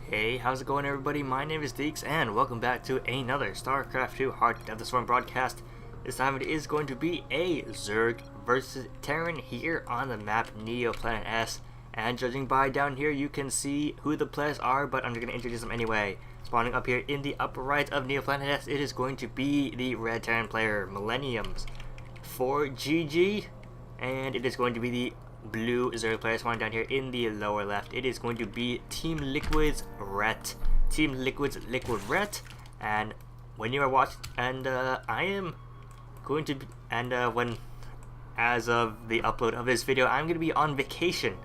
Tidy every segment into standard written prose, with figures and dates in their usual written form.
Hey, how's it going everybody? My name is Deeks and welcome back to another Starcraft 2 Heart of the Storm broadcast. This time it is going to be a Zerg versus Terran here on the map Neo Planet S. And judging by down here you can see who the players are, but I'm just going to introduce them anyway. Spawning up here in the upper right of Neo Planet S, it is going to be the red Terran player Millennium's ForGG, and it is going to be the blue Zerg player spawning down here in the lower left. It is going to be Team Liquid's LiquidRet, and when you are watching, and I am going to be, and when as of the upload of this video, I'm going to be on vacation,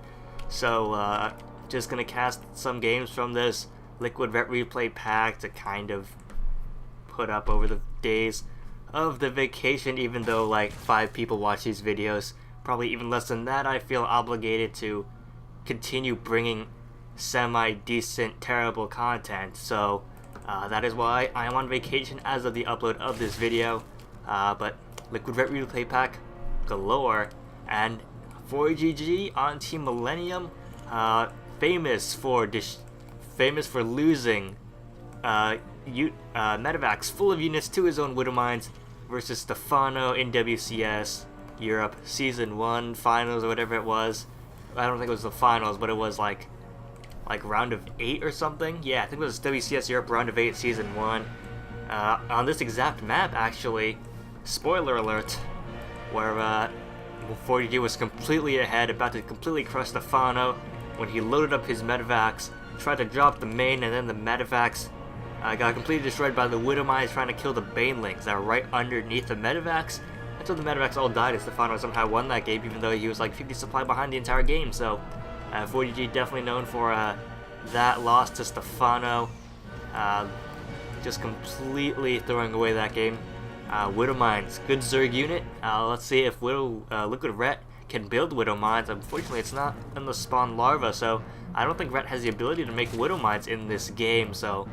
so just gonna cast some games from this LiquidRet Replay Pack to kind of put up over the days of the vacation, even though like 5 people watch these videos. Probably even less than that. I feel obligated to continue bringing semi-decent, terrible content. So that is why I am on vacation as of the upload of this video. But LiquidRet Replay Pack galore, and ForGG on Team Millennium, famous for losing medevacs full of units to his own Widow Mines versus Stefano in WCS Europe Season 1 finals or whatever it was. I don't think it was the finals, but it was like round of 8 or something. Yeah, I think it was WCS Europe round of 8 Season 1. On this exact map, actually, spoiler alert, where ForGG was completely ahead, about to completely crush Stefano when he loaded up his medevacs, tried to drop the main, and then the medevacs got completely destroyed by the Widow Mines trying to kill the banelings that were right underneath the medevacs. Until the medevacs all died, and Stefano somehow won that game, even though he was like 50 supply behind the entire game. So ForGG definitely known for that loss to Stefano, just completely throwing away that game. Widow Mines, good Zerg unit. Let's see if LiquidRet can build Widow Mines. Unfortunately, it's not in the spawn larva, so I don't think Ret has the ability to make Widow Mines in this game. So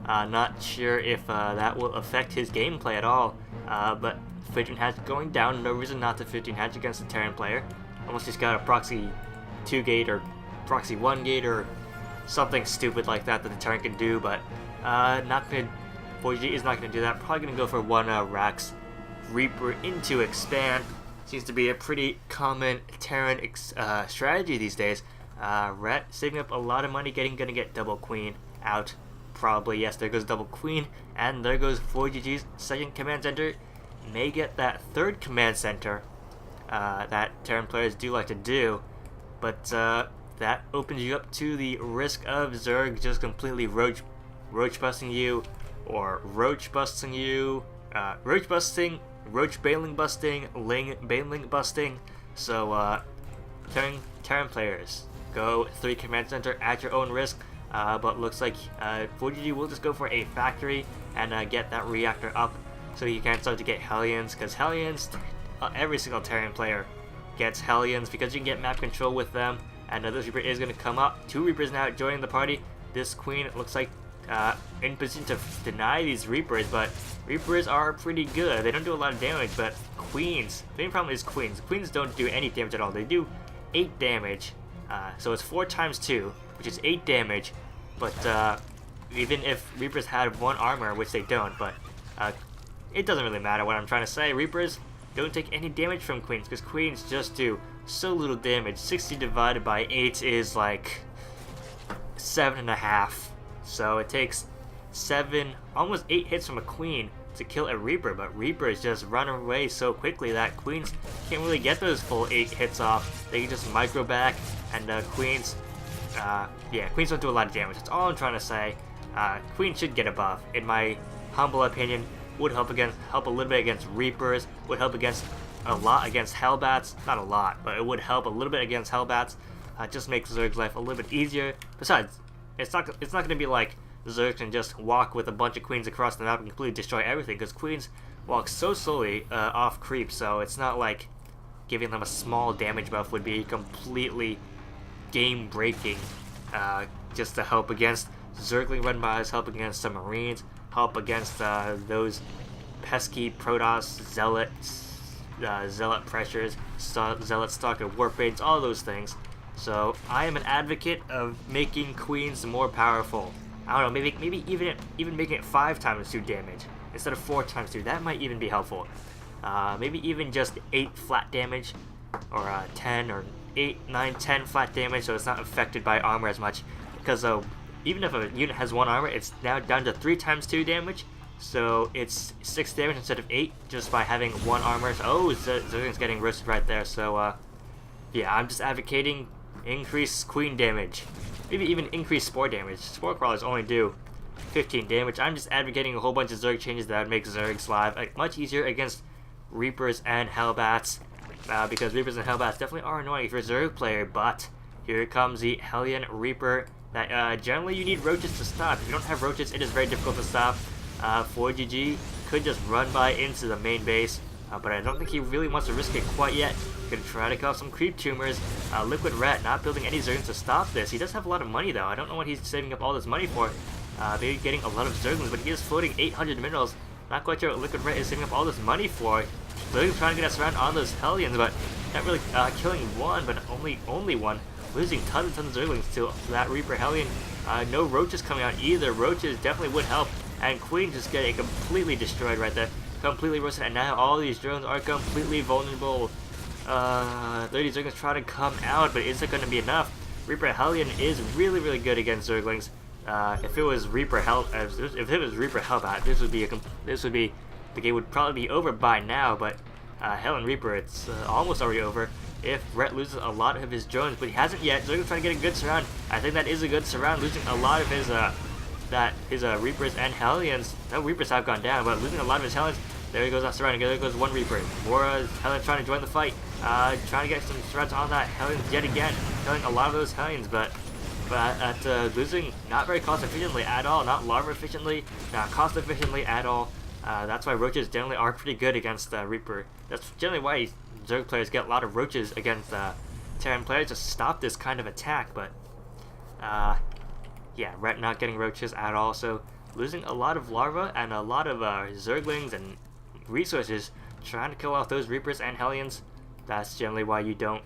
not sure if that will affect his gameplay at all. But 15 hatch going down, no reason not to 15 hatch against the Terran player. Almost just got a proxy 2 gate or proxy 1 gate or something stupid like that that the Terran can do, but ForGG is not gonna do that. Probably gonna go for one Rax Reaper into expand. Seems to be a pretty common Terran strategy these days. Ret saving up a lot of money, gonna get double queen out. Probably, yes, there goes double queen, and there goes ForGG's second command center. May get that third command center that Terran players do like to do, but that opens you up to the risk of Zerg just completely roach busting you, or roach busting you, roach busting, roach bailing busting, ling bailing busting. So Terran players, go 3 command center at your own risk. But looks like ForGG will just go for a factory and get that reactor up, so you can start to get Hellions, because Hellions, every single Terran player gets Hellions because you can get map control with them. And this Reaper is going to come up. 2 Reapers now joining the party. This Queen looks like in position to deny these Reapers, but Reapers are pretty good. They don't do a lot of damage, but Queens, the main problem is Queens. Queens don't do any damage at all. They do 8 damage, so it's 4 times 2, which is 8 damage. But even if Reapers had 1 armor, which they don't, but it doesn't really matter what I'm trying to say. Reapers don't take any damage from Queens, because Queens just do so little damage. 60 divided by 8 is like 7.5. So it takes 7, almost 8 hits from a Queen to kill a Reaper, but Reapers just run away so quickly that Queens can't really get those full 8 hits off. They can just micro back, and Queens, Queens don't do a lot of damage. That's all I'm trying to say. Queen should get a buff, in my humble opinion. Would help a little bit against Reapers. Would help a lot against Hellbats. Not a lot, but it would help a little bit against Hellbats. Just makes Zerg's life a little bit easier. Besides, it's not going to be like Zerg can just walk with a bunch of Queens across the map and completely destroy everything, because Queens walk so slowly off creep. So it's not like giving them a small damage buff would be completely game breaking. Just to help against Zergling run-bys, help against some Marines, help against those pesky Protoss, Zealot pressures, Zealot Stalker, Warpanes, all those things. So I am an advocate of making queens more powerful. I don't know, maybe even making it 5 times 2 damage instead of 4 times 2. That might even be helpful. Maybe even just 8 flat damage, or 10 or 8, 9, 10 flat damage, so it's not affected by armor as much. Because even if a unit has 1 armor, it's now down to 3 times 2 damage. So it's 6 damage instead of 8 just by having 1 armor. Oh, Zergling's getting roasted right there. So yeah, I'm just advocating increased queen damage. Maybe even increased spore damage. Spore crawlers only do 15 damage. I'm just advocating a whole bunch of Zerg changes that would make Zergs live much easier against Reapers and Hellbats. Because Reapers and Hellbats definitely are annoying if you're a Zerg player, but here comes the Hellion Reaper that generally you need roaches to stop. If you don't have roaches, it is very difficult to stop. ForGG could just run by into the main base, but I don't think he really wants to risk it quite yet. Gonna try to kill some creep tumors. LiquidRet not building any Zerglings to stop this. He does have a lot of money though. I don't know what he's saving up all this money for. Maybe getting a lot of Zerglings, but he is floating 800 minerals. Not quite sure what LiquidRet is saving up all this money for. Zerglings trying to get us around on those Hellions, but not really killing one, but only one. Losing tons and tons of Zerglings to that Reaper Hellion. No roaches coming out either. Roaches definitely would help. And Queen just getting completely destroyed right there. Completely roasted, and now all these drones are completely vulnerable. 30 Zerglings trying to come out, but is it going to be enough? Reaper Hellion is really good against Zerglings. If it was Reaper Hellbat, the game would probably be over by now. But Hellion Reaper, it's almost already over. If Rhett loses a lot of his drones, but he hasn't yet. Zerglings trying to get a good surround. I think that is a good surround, losing a lot of his Reapers and Hellions. No, Reapers have gone down, but losing a lot of his Hellions. There he goes that surround. There goes one Reaper. More Hellions trying to join the fight. Trying to get some surrounds on that Hellions yet again. Killing a lot of those Hellions, but losing not very cost efficiently at all. Not larva efficiently, not cost efficiently at all. That's why roaches generally are pretty good against Reaper. That's generally why Zerg players get a lot of roaches against Terran players to stop this kind of attack. But yeah, Rhett not getting roaches at all. So losing a lot of larva and a lot of Zerglings and resources trying to kill off those Reapers and Hellions. That's generally why you don't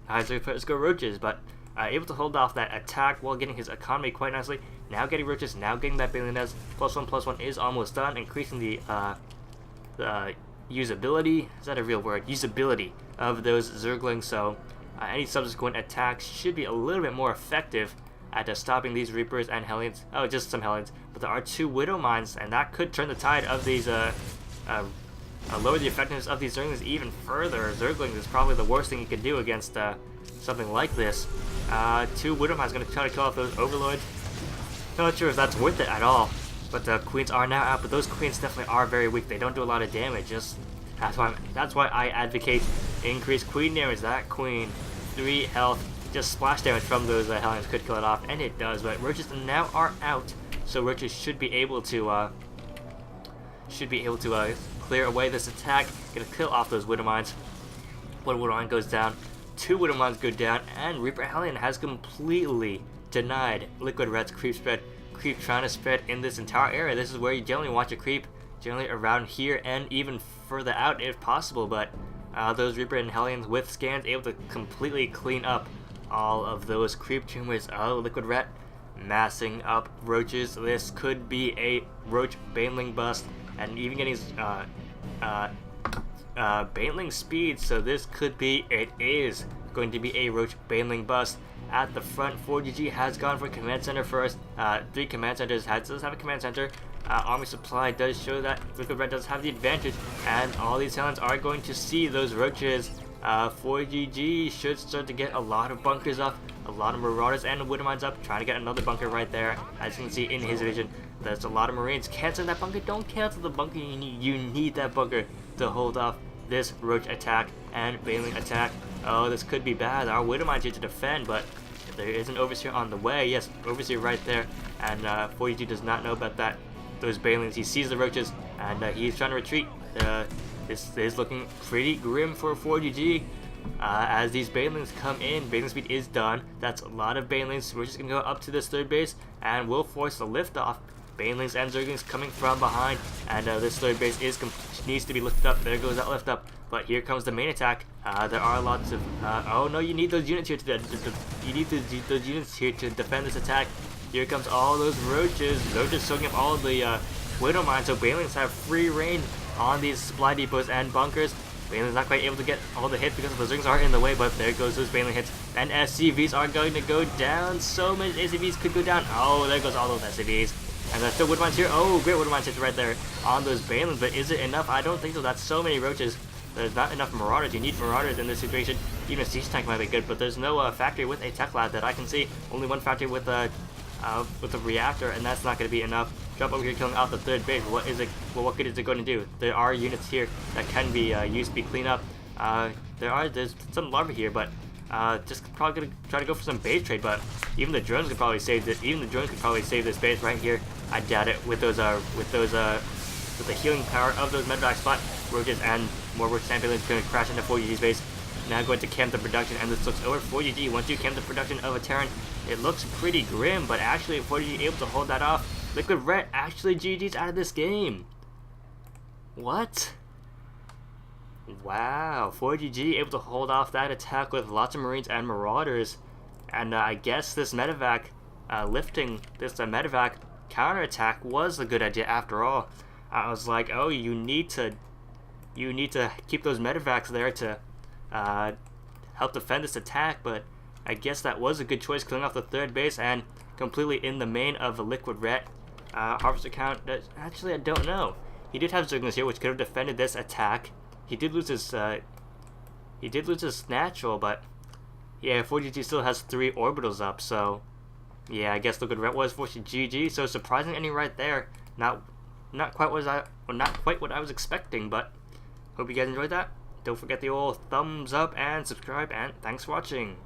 Zerg players go roaches, but able to hold off that attack while getting his economy quite nicely. Now getting roaches, now getting that billionaires. +1/+1 is almost done, increasing the usability. Is that a real word? Usability of those Zerglings. So any subsequent attacks should be a little bit more effective at stopping these Reapers and Hellions. Oh, just some Hellions. But there are 2 Widow Mines, and that could turn the tide of these lower the effectiveness of these Zerglings even further. Zerglings is probably the worst thing you can do against something like this. 2 Widow Mines going to try to kill off those Overlords. Not sure if that's worth it at all. But the Queens are now out, but those Queens definitely are very weak. They don't do a lot of damage. That's why I advocate increased Queen damage. That Queen, 3 health, just splash damage from those Hellions could kill it off, and it does. But roaches now are out, so roaches should be able to clear away this attack. Gonna kill off those Widow Mines. One Widow Mine goes down, 2 Widow Mines go down, and Reaper Hellion has completely denied LiquidRet's creep spread. Creep trying to spread in this entire area. This is where you generally watch a creep, generally around here and even further out if possible. But those Reaper and Hellions with scans able to completely clean up all of those creep tumors. Oh, LiquidRet massing up roaches. This could be a roach baneling bust, and even getting baneling speed. So this could be, it is going to be a roach baneling bust. At the front, ForGG has gone for command center first. 3 command centers does have a command center. Army supply does show that LiquidRet does have the advantage, and all these Hellions are going to see those roaches. ForGG should start to get a lot of bunkers up, a lot of Marauders and Widow Mines up, trying to get another bunker right there. As you can see in his vision, there's a lot of Marines. Cancel that bunker. Don't cancel the bunker. You need that bunker to hold off this roach attack and baneling attack. Oh, this could be bad. Our Widow Mines here to defend, but there is an Overseer on the way. Yes, Overseer right there, and ForGG does not know about that. Those banelings. He sees the roaches, and he's trying to retreat. This is looking pretty grim for ForGG. As these banelings come in, baneling speed is done. That's a lot of banelings. We're just gonna go up to this 3rd base, and we'll force the lift off. Banelings and Zerglings coming from behind, and this third base needs to be lifted up. There goes that lift up, but here comes the main attack. There are lots of oh no, you need those units here to those units here to defend this attack. Here comes all those roaches. Roaches soaking up all the Widow Mines, so Banelings have free reign on these supply depots and bunkers. Banelings not quite able to get all the hits because the Zergs are in the way, but there goes those Baneling hits. And SCVs are going to go down. So many SCVs could go down. Oh, there goes all those SCVs. And there's still Wood Mines here. Oh, great Wood Mines hits right there on those Banelings, but is it enough? I don't think so. That's so many roaches. There's not enough Marauders. You need Marauders in this situation. Even a Siege Tank might be good, but there's no factory with a Tech Lab that I can see. Only one factory with a reactor, and that's not going to be enough. Jump over here, killing out the third base. What is it? Well, what good is it going to do? There are units here that can be used to be cleaned up. There's some larvae here, but just probably gonna try to go for some base trade. But even the drones could probably save this. Even the drones could probably save this base right here. I doubt it with the healing power of those medevacs. But roaches and more roach ambulance going to crash into ForGG's base. Now going to camp the production, and this looks over ForGG. Once you camp the production of a Terran, it looks pretty grim, but actually ForGG able to hold that off. LiquidRet actually GG's out of this game. What? Wow, ForGG able to hold off that attack with lots of Marines and Marauders. And I guess this medevac, lifting this medevac counterattack was a good idea after all. I was like, oh, you need to keep those medevacs there to help defend this attack, but I guess that was a good choice, killing off the third base and completely in the main of the LiquidRet harvest account. Actually, I don't know. He did have Zerglings here, which could have defended this attack. He did lose his natural, but yeah, ForGG still has 3 orbitals up. So yeah, I guess LiquidRet was forced to GG. So surprising ending right there. Not quite what I was expecting, but hope you guys enjoyed that. Don't forget the old thumbs up and subscribe, and thanks for watching.